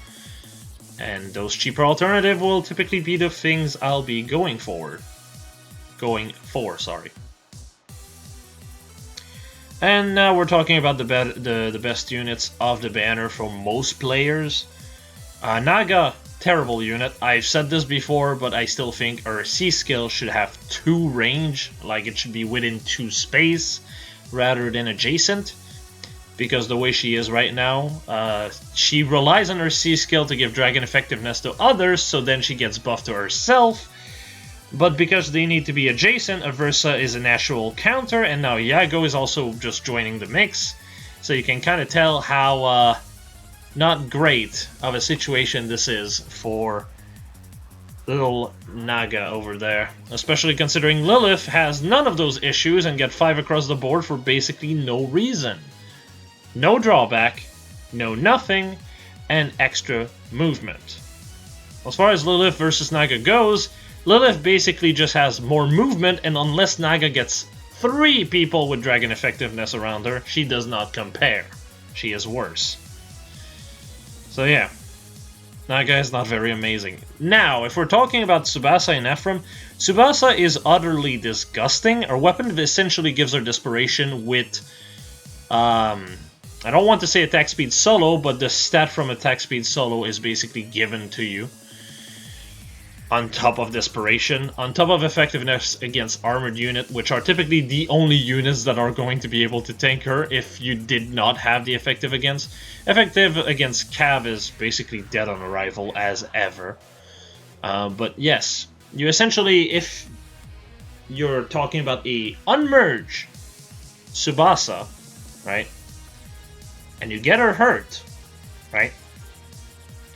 And those cheaper alternatives will typically be the things I'll be going for, sorry. And now we're talking about the best units of the banner for most players. Naga, terrible unit. I've said this before, but I still think her C skill should have 2 range, like it should be within 2 space rather than adjacent, because the way she is right now, she relies on her C skill to give dragon effectiveness to others, so then she gets buffed to herself. But because they need to be adjacent, Aversa is a natural counter, and now Yago is also just joining the mix, so you can kind of tell how not great of a situation this is for little Naga over there. Especially considering Lilith has none of those issues and get 5 across the board for basically no reason. No drawback, no nothing, and extra movement. As far as Lilith versus Naga goes, Lilith basically just has more movement, and unless Naga gets 3 people with dragon effectiveness around her, she does not compare. She is worse. So yeah, Naga is not very amazing. Now, if we're talking about Tsubasa and Ephraim, Tsubasa is utterly disgusting. Her weapon essentially gives her desperation with, I don't want to say attack speed solo, but the stat from attack speed solo is basically given to you. On top of desperation, on top of effectiveness against armored unit, which are typically the only units that are going to be able to tank her if you did not have the effective against. Effective against Cav is basically dead on arrival as ever. But yes, you essentially, if you're talking about a unmerge Tsubasa, right, and you get her hurt, right,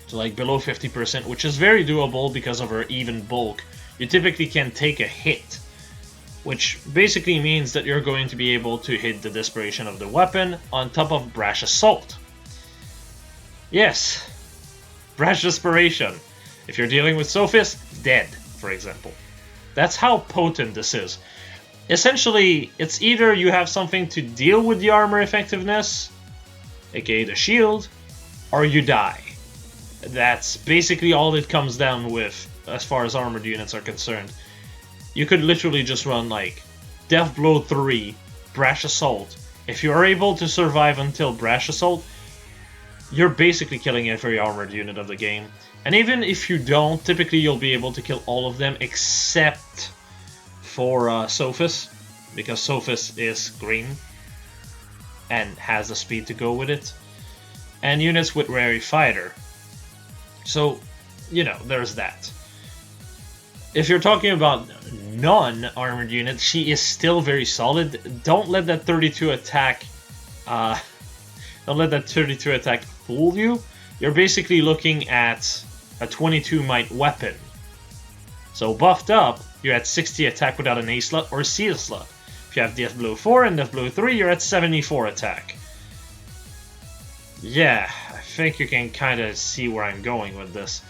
to like below 50%, which is very doable because of her even bulk, you typically can take a hit, which basically means that you're going to be able to hit the desperation of the weapon on top of Brash Assault. Yes, Brash Desperation. If you're dealing with Sophis, dead, for example. That's how potent this is. Essentially, it's either you have something to deal with the armor effectiveness, aka the shield, or you die. That's basically all it comes down with as far as armored units are concerned. You could literally just run like Death Blow 3, Brash Assault. If you are able to survive until Brash Assault, you're basically killing every armored unit of the game. And even if you don't, typically you'll be able to kill all of them except for Sophis, because Sophis is green and has the speed to go with it. And units with Rary Fighter. So, you know, there's that. If you're talking about non-armored units, she is still very solid. Don't let that 32 attack fool you. You're basically looking at a 22 might weapon. So buffed up, you're at 60 attack without an A slot or C slot. If you have Death Blow 4 and Death Blow 3, you're at 74 attack. Yeah, I think you can kind of see where I'm going with this.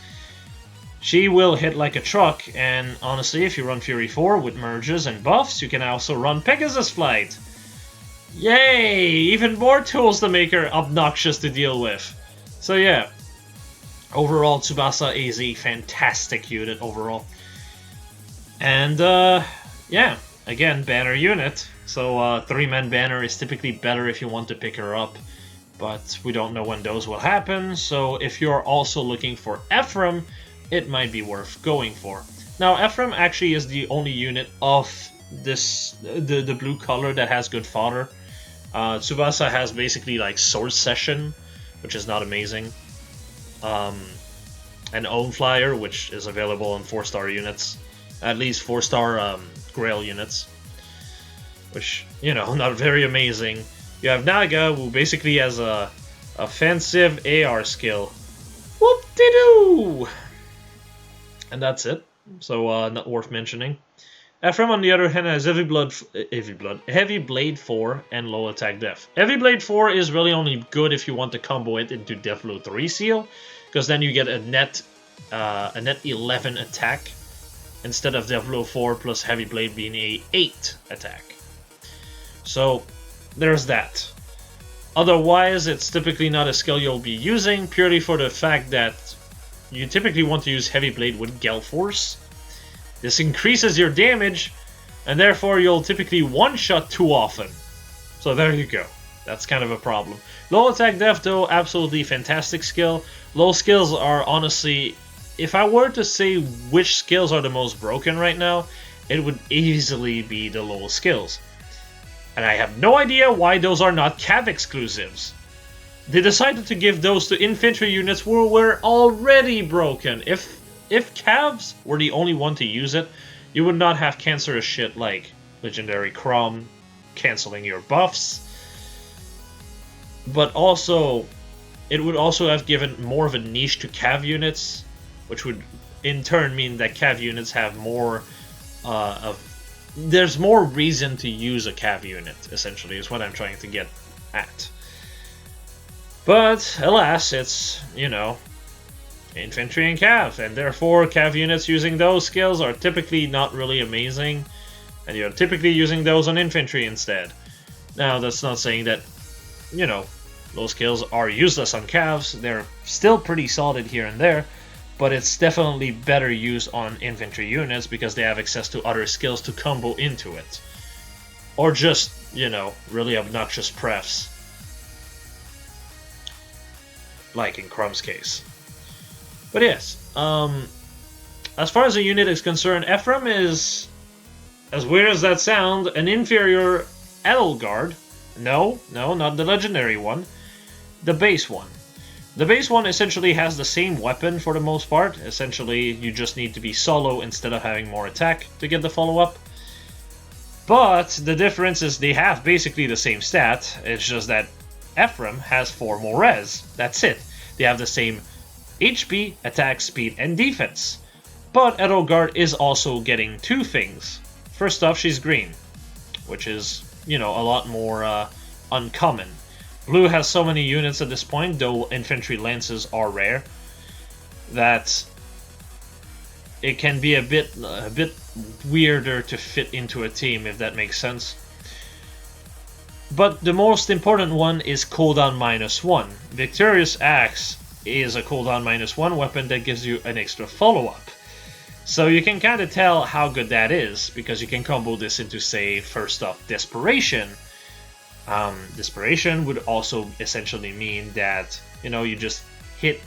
She will hit like a truck, and honestly, if you run Fury 4 with merges and buffs, you can also run Pegasus Flight. Yay! Even more tools to make her obnoxious to deal with. So yeah, overall, Tsubasa is a fantastic unit overall. And yeah, again, banner unit. So 3-man banner is typically better if you want to pick her up, but we don't know when those will happen. So if you're also looking for Ephraim, it might be worth going for. Now Ephraim actually is the only unit of this the blue color that has good fodder. Tsubasa has basically like Sword Session, which is not amazing. An Own Flyer, which is available on 4-star units, at least 4-star Grail units, which, you know, not very amazing. You have Naga, who basically has a offensive AR skill. Whoop-de-doo! And that's it. So not worth mentioning. Ephraim, on the other hand, has Heavy Blade 4 and Low Attack Def. Heavy Blade 4 is really only good if you want to combo it into Deathblow 3 Seal, because then you get a net 11 attack instead of Deathblow 4 plus Heavy Blade being a 8 attack. So there's that. Otherwise, it's typically not a skill you'll be using, purely for the fact that you typically want to use Heavy Blade with Gale Force. This increases your damage, and therefore you'll typically one-shot too often. So there you go. That's kind of a problem. Low Attack Def, though, absolutely fantastic skill. Low skills are honestly... If I were to say which skills are the most broken right now, it would easily be the low skills. And I have no idea why those are not Cav exclusives. They decided to give those to infantry units who were already broken. If Cavs were the only one to use it, you would not have cancerous shit like Legendary Crom canceling your buffs. But also, it would also have given more of a niche to Cav units, which would in turn mean that Cav units have more there's more reason to use a Cav unit, essentially, is what I'm trying to get at. But, alas, it's, you know, infantry and Cav, and therefore Cav units using those skills are typically not really amazing, and you're typically using those on infantry instead. Now, that's not saying that, you know, those skills are useless on Cavs. They're still pretty solid here and there, but it's definitely better used on infantry units because they have access to other skills to combo into it. Or just, you know, really obnoxious prefs. Like in Crumb's case. But yes, as far as a unit is concerned, Ephraim is, as weird as that sounds, an inferior Edelgard. No, not the legendary one. The base one. The base one essentially has the same weapon for the most part. Essentially, you just need to be solo instead of having more attack to get the follow-up. But the difference is they have basically the same stat. It's just that Ephraim has 4 more res. That's it. They have the same HP, attack, speed, and defense. But Edelgard is also getting 2 things. First off, she's green, which is, you know, a lot more uncommon. Blue has so many units at this point, though infantry lances are rare, that it can be a bit weirder to fit into a team, if that makes sense. But the most important one is cooldown -1. Victorious Axe is a cooldown -1 weapon that gives you an extra follow-up. So you can kind of tell how good that is, because you can combo this into, say, first off, Desperation. Desperation would also essentially mean that, you know, you just hit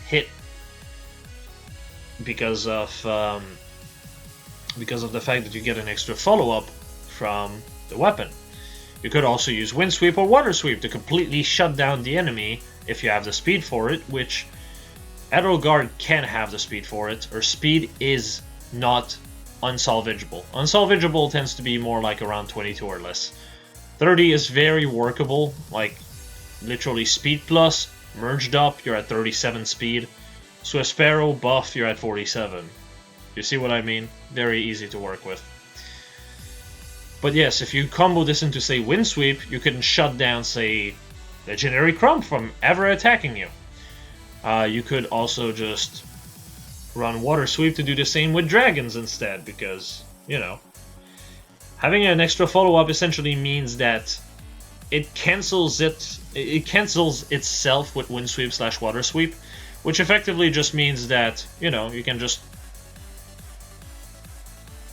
because of the fact that you get an extra follow-up from the weapon. You could also use Wind Sweep or Water Sweep to completely shut down the enemy if you have the speed for it, which Edelgard can have the speed for it. Her speed is not unsalvageable. Unsalvageable tends to be more like around 22 or less. 30 is very workable, like literally speed plus, merged up, you're at 37 speed. Swift Sparrow buff, you're at 47. You see what I mean? Very easy to work with. But yes, if you combo this into, say, Wind Sweep, you can shut down, say, Legendary Crump from ever attacking you. You could also just run Water Sweep to do the same with dragons instead, because, you know, having an extra follow-up essentially means that it cancels itself with Wind Sweep / Water Sweep, which effectively just means that, you know, you can just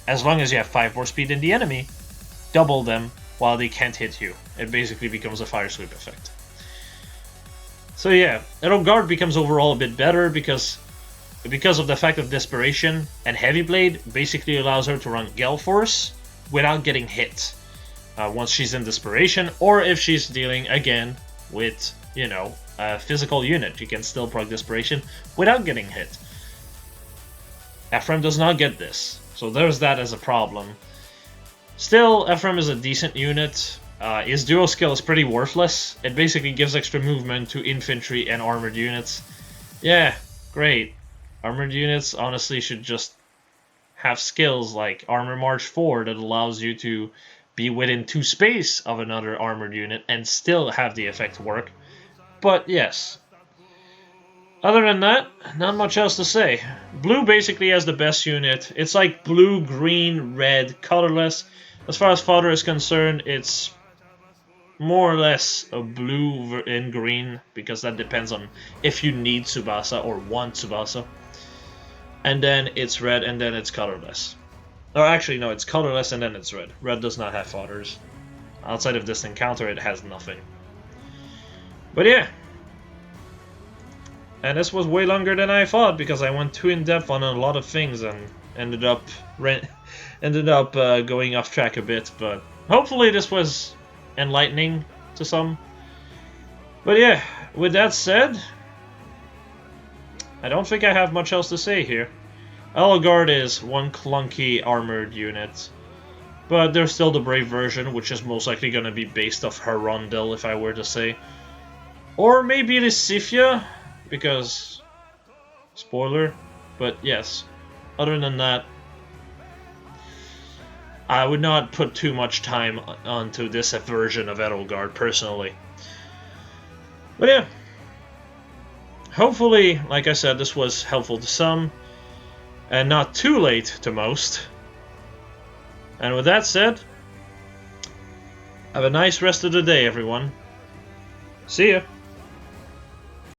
as long as you have 5 more speed than the enemy, double them while they can't hit you. It basically becomes a fire sweep effect. So yeah, Edelgard becomes overall a bit better because of the fact of Desperation, and Heavy Blade basically allows her to run Gale Force without getting hit once she's in Desperation, or if she's dealing again with, you know, a physical unit. You can still proc Desperation without getting hit. Ephraim does not get this, so there's that as a problem. Still, Ephraim is a decent unit. His dual skill is pretty worthless. It basically gives extra movement to infantry and armored units. Yeah, great. Armored units honestly should just have skills like Armor March 4 that allows you to be within 2 space of another armored unit and still have the effect work. But yes. Other than that, not much else to say. Blue basically has the best unit. It's like blue, green, red, colorless. As far as fodder is concerned, it's more or less a blue and green, because that depends on if you need Tsubasa or want Tsubasa. And then it's red, and then it's colorless. Or actually, no, it's colorless and then it's red. Red does not have fodders. Outside of this encounter, it has nothing. But yeah. And this was way longer than I thought, because I went too in depth on a lot of things and ended up going off track a bit. But hopefully this was enlightening to some. But yeah, with that said, I don't think I have much else to say here. Edelgard is one clunky armored unit, but there's still the Brave version, which is most likely going to be based off her Rondel, if I were to say. Or maybe it is Sifia, because spoiler, but yes. Other than that, I would not put too much time onto this version of Edelgard, personally. But yeah. Hopefully, like I said, this was helpful to some, and not too late to most. And with that said, have a nice rest of the day, everyone. See ya!